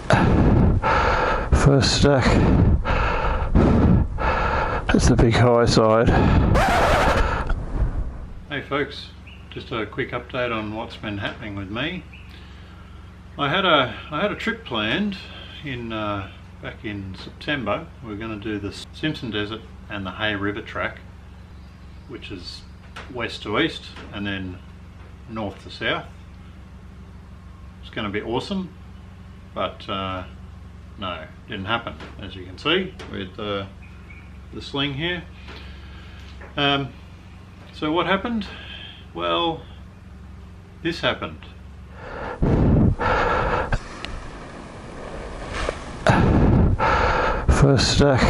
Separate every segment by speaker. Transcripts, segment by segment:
Speaker 1: First stack. That's the big high side.
Speaker 2: Hey folks, just a quick update on what's been happening with me. I had a trip planned in back in September. We were going to do the Simpson Desert and the Hay River track, which is west to east and then north to south. It's going to be awesome, but no, didn't happen, as you can see with the sling here. So what happened? Well, this happened.
Speaker 1: First stack.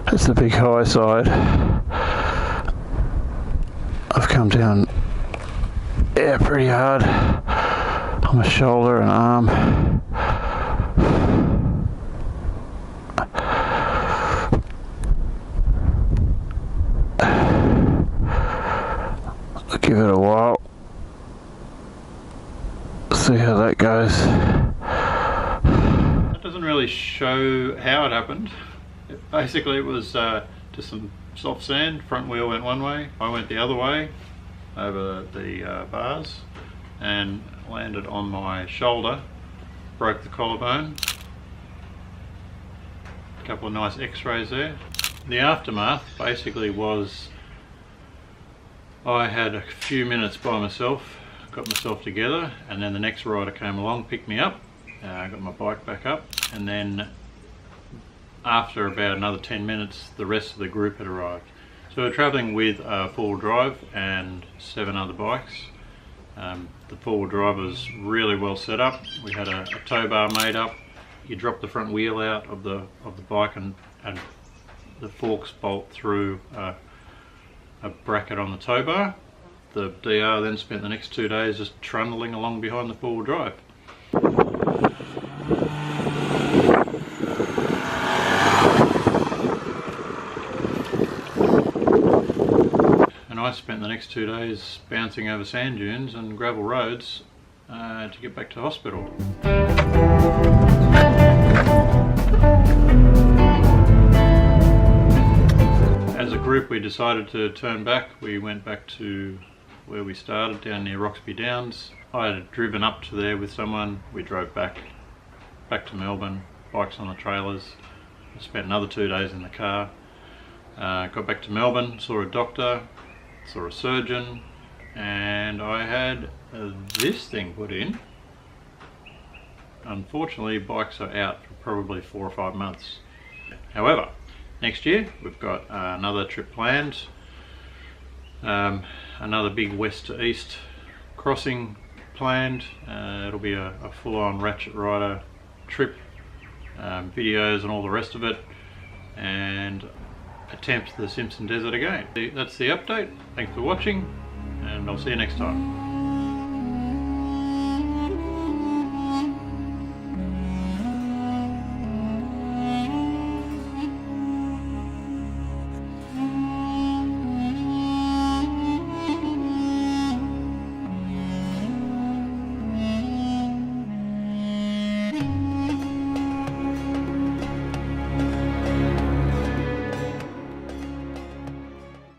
Speaker 1: That's the big high side. I've come down, yeah, pretty hard on my shoulder and arm. I'll give it a while. See how that goes.
Speaker 2: That doesn't really show how it happened. Basically it was just some soft sand. Front wheel went one way, I went the other way over the bars and landed on my shoulder, broke the collarbone. A couple of nice x-rays there. The aftermath basically was I had a few minutes by myself, got myself together, and then the next rider came along, picked me up, I got my bike back up, and then after about another 10 minutes the rest of the group had arrived. So we're travelling with a four-wheel drive and 7 other bikes. The four-wheel drive was really well set up. We had a tow bar made up. You drop the front wheel out of the bike and the forks bolt through a bracket on the tow bar. The DR then spent the next 2 days just trundling along behind the four-wheel drive. And I spent the next 2 days bouncing over sand dunes and gravel roads to get back to hospital. As a group we decided to turn back. We went back to where we started, down near Roxby Downs. I had driven up to there with someone. We drove back to Melbourne, bikes on the trailers. I spent another 2 days in the car. Got back to Melbourne, saw a doctor, saw a surgeon, and I had this thing put in. Unfortunately, bikes are out for probably 4 or 5 months. However, next year we've got another trip planned, another big west to east crossing planned. It'll be a full-on ratchet rider trip, videos and all the rest of it, and attempt the Simpson Desert again. That's the update. Thanks for watching, and I'll see you next time.